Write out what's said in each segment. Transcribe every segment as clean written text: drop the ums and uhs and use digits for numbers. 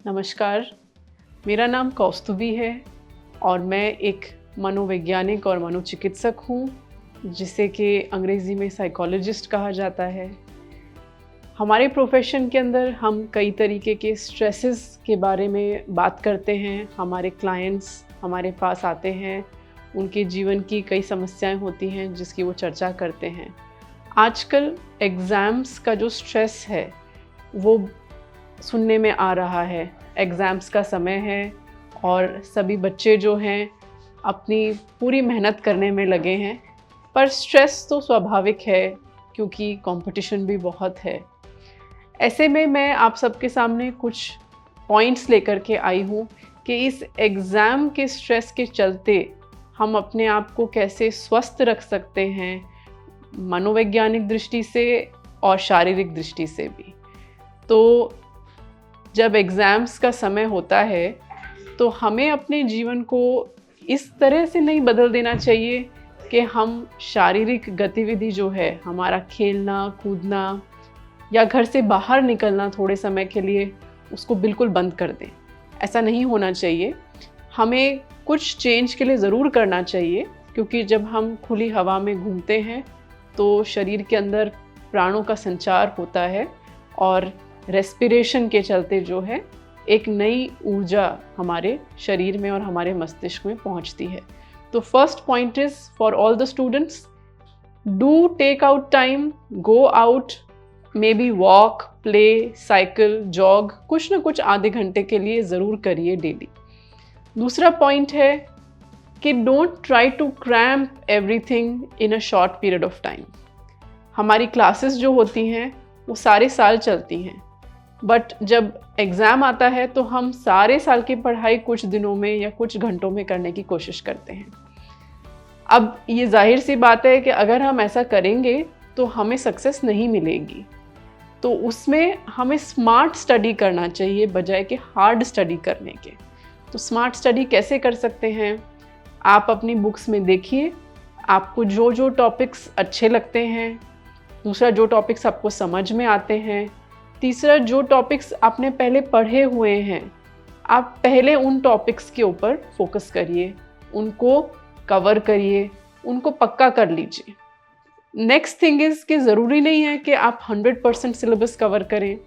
नमस्कार, मेरा नाम कौस्तुभी है और मैं एक मनोवैज्ञानिक और मनोचिकित्सक हूँ, जिसे कि अंग्रेज़ी में साइकोलॉजिस्ट कहा जाता है। हमारे प्रोफ़ेशन के अंदर हम कई तरीके के स्ट्रेसेस के बारे में बात करते हैं। हमारे क्लाइंट्स हमारे पास आते हैं, उनके जीवन की कई समस्याएं होती हैं जिसकी वो चर्चा करते हैं। आजकल एग्ज़ाम्स का जो स्ट्रेस है वो सुनने में आ रहा है। एग्ज़ाम्स का समय है और सभी बच्चे जो हैं अपनी पूरी मेहनत करने में लगे हैं, पर स्ट्रेस तो स्वाभाविक है क्योंकि कंपटीशन भी बहुत है। ऐसे में मैं आप सबके सामने कुछ पॉइंट्स लेकर के आई हूँ कि इस एग्ज़ाम के स्ट्रेस के चलते हम अपने आप को कैसे स्वस्थ रख सकते हैं, मनोवैज्ञानिक दृष्टि से और शारीरिक दृष्टि से भी। तो जब एग्ज़ाम्स का समय होता है तो हमें अपने जीवन को इस तरह से नहीं बदल देना चाहिए कि हम शारीरिक गतिविधि जो है, हमारा खेलना कूदना या घर से बाहर निकलना थोड़े समय के लिए, उसको बिल्कुल बंद कर दें। ऐसा नहीं होना चाहिए। हमें कुछ चेंज के लिए ज़रूर करना चाहिए, क्योंकि जब हम खुली हवा में घूमते हैं तो शरीर के अंदर प्राणों का संचार होता है और रेस्पिरेशन के चलते जो है एक नई ऊर्जा हमारे शरीर में और हमारे मस्तिष्क में पहुंचती है। तो first point is for all the students, do take out time, go out, maybe walk, play, cycle, jog, कुछ ना कुछ आधे घंटे के लिए ज़रूर करिए डेली। दूसरा पॉइंट है कि don't try to cramp everything in a short period of time. हमारी क्लासेस जो होती हैं वो सारे साल चलती हैं, बट जब एग्ज़ाम आता है तो हम सारे साल की पढ़ाई कुछ दिनों में या कुछ घंटों में करने की कोशिश करते हैं। अब ये जाहिर सी बात है कि अगर हम ऐसा करेंगे तो हमें सक्सेस नहीं मिलेगी। तो उसमें हमें स्मार्ट स्टडी करना चाहिए बजाय कि हार्ड स्टडी करने के। तो स्मार्ट स्टडी कैसे कर सकते हैं? आप अपनी बुक्स में देखिए, आपको जो जो टॉपिक्स अच्छे लगते हैं, दूसरा जो टॉपिक्स आपको समझ में आते हैं, तीसरा जो टॉपिक्स आपने पहले पढ़े हुए हैं, आप पहले उन टॉपिक्स के ऊपर फोकस करिए, उनको कवर करिए, उनको पक्का कर लीजिए। नेक्स्ट थिंग इज़ कि ज़रूरी नहीं है कि आप 100% सिलेबस कवर करें।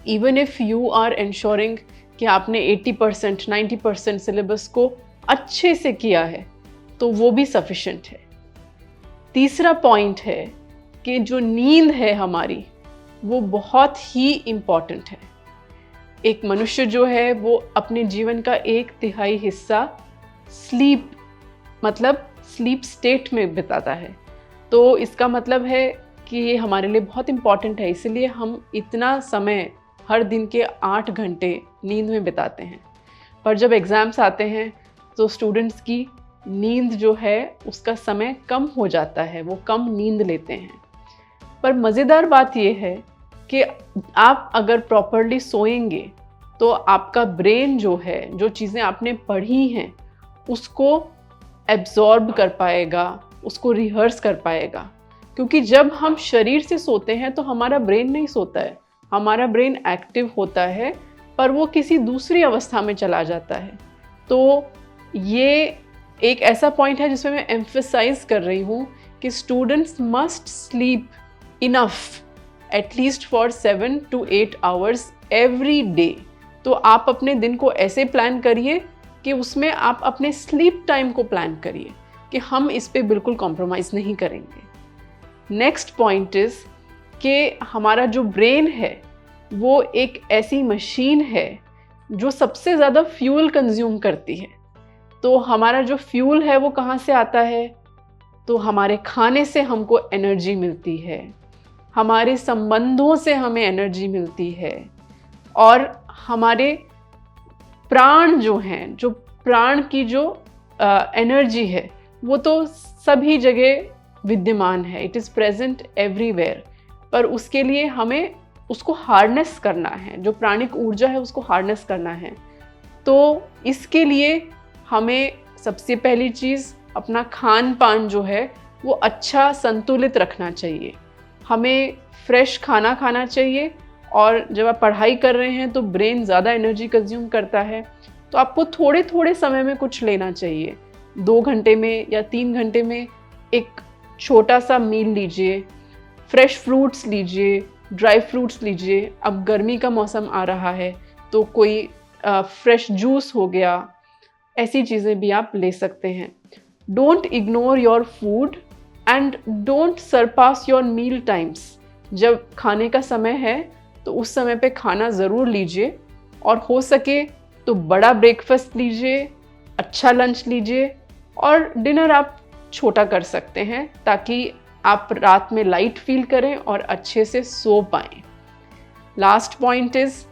Even if you are ensuring कि आपने 80% 90% सिलेबस को अच्छे से किया है तो वो भी सफिशेंट है। तीसरा पॉइंट है कि जो नींद है हमारी, वो बहुत ही इम्पॉर्टेंट है। एक मनुष्य जो है वो अपने जीवन का 1/3 हिस्सा स्लीप स्टेट में बिताता है। तो इसका मतलब है कि ये हमारे लिए बहुत इम्पॉर्टेंट है, इसलिए हम इतना समय हर दिन के 8 घंटे नींद में बिताते हैं। पर जब एग्ज़ाम्स आते हैं तो स्टूडेंट्स की नींद जो है उसका समय कम हो जाता है, वो कम नींद लेते हैं। पर मज़ेदार बात यह है कि आप अगर प्रॉपरली सोएंगे तो आपका ब्रेन जो है, जो चीज़ें आपने पढ़ी हैं उसको एब्जॉर्ब कर पाएगा, उसको रिहर्स कर पाएगा। क्योंकि जब हम शरीर से सोते हैं तो हमारा ब्रेन नहीं सोता है, हमारा ब्रेन एक्टिव होता है, पर वो किसी दूसरी अवस्था में चला जाता है। तो ये एक ऐसा पॉइंट है जिसमें मैं एम्फसाइज कर रही हूँ कि students must sleep enough at least for 7 to 8 hours every day. तो आप अपने दिन को ऐसे प्लान करिए कि उसमें आप अपने स्लीप टाइम को प्लान करिए कि हम इस पे बिल्कुल कॉम्प्रोमाइज़ नहीं करेंगे। नेक्स्ट पॉइंट इज़ कि हमारा जो ब्रेन है वो एक ऐसी मशीन है जो सबसे ज़्यादा फ्यूल कंज्यूम करती है। तो हमारा जो फ्यूल है वो कहाँ से आता है? तो हमारे खाने से हमको एनर्जी मिलती है, हमारे संबंधों से हमें एनर्जी मिलती है, और हमारे प्राण जो हैं, जो प्राण की जो एनर्जी है वो तो सभी जगह विद्यमान है, इट इज़ प्रेजेंट एवरीवेयर। पर उसके लिए हमें उसको हार्नेस करना है, जो प्राणिक ऊर्जा है उसको हार्नेस करना है। तो इसके लिए हमें सबसे पहली चीज़ अपना खान पान जो है वो अच्छा संतुलित रखना चाहिए। हमें फ्रेश खाना खाना चाहिए और जब आप पढ़ाई कर रहे हैं तो ब्रेन ज़्यादा एनर्जी कंज्यूम करता है, तो आपको थोड़े थोड़े समय में कुछ लेना चाहिए। 2 घंटे में या 3 घंटे में एक छोटा सा मील लीजिए, फ्रेश फ्रूट्स लीजिए, ड्राई फ्रूट्स लीजिए। अब गर्मी का मौसम आ रहा है तो कोई फ्रेश जूस हो गया, ऐसी चीज़ें भी आप ले सकते हैं। Don't ignore your food and don't surpass your meal times. जब खाने का समय है तो उस समय पे खाना ज़रूर लीजिए, और हो सके तो बड़ा ब्रेकफास्ट लीजिए, अच्छा लंच लीजिए, और डिनर आप छोटा कर सकते हैं ताकि आप रात में लाइट फील करें और अच्छे से सो पाएँ। लास्ट पॉइंट इज़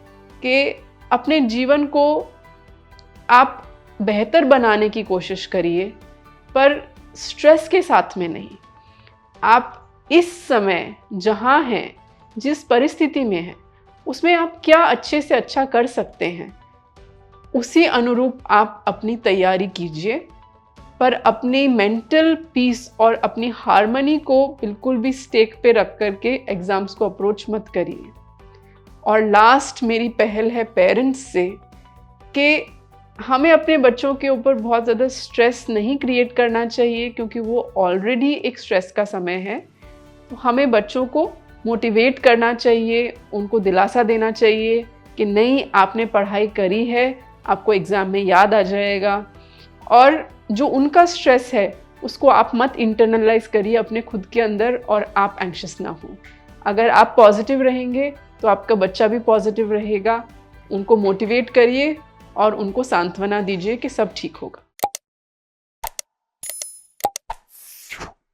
कि अपने जीवन को आप बेहतर बनाने की कोशिश करिए, पर स्ट्रेस के साथ में नहीं। आप इस समय जहाँ हैं, जिस परिस्थिति में हैं, उसमें आप क्या अच्छे से अच्छा कर सकते हैं, उसी अनुरूप आप अपनी तैयारी कीजिए, पर अपनी मेंटल पीस और अपनी हार्मनी को बिल्कुल भी स्टेक पे रख करके एग्ज़ाम्स को अप्रोच मत करिए। और लास्ट मेरी पहल है पेरेंट्स से कि हमें अपने बच्चों के ऊपर बहुत ज़्यादा स्ट्रेस नहीं क्रिएट करना चाहिए, क्योंकि वो ऑलरेडी एक स्ट्रेस का समय है। तो हमें बच्चों को मोटिवेट करना चाहिए, उनको दिलासा देना चाहिए कि नहीं, आपने पढ़ाई करी है, आपको एग्ज़ाम में याद आ जाएगा। और जो उनका स्ट्रेस है उसको आप मत इंटरनलाइज करिए अपने खुद के अंदर, और आप एंग्शियस ना हो। अगर आप पॉजिटिव रहेंगे तो आपका बच्चा भी पॉजिटिव रहेगा। उनको मोटिवेट करिए और उनको सांत्वना दीजिए कि सब ठीक होगा।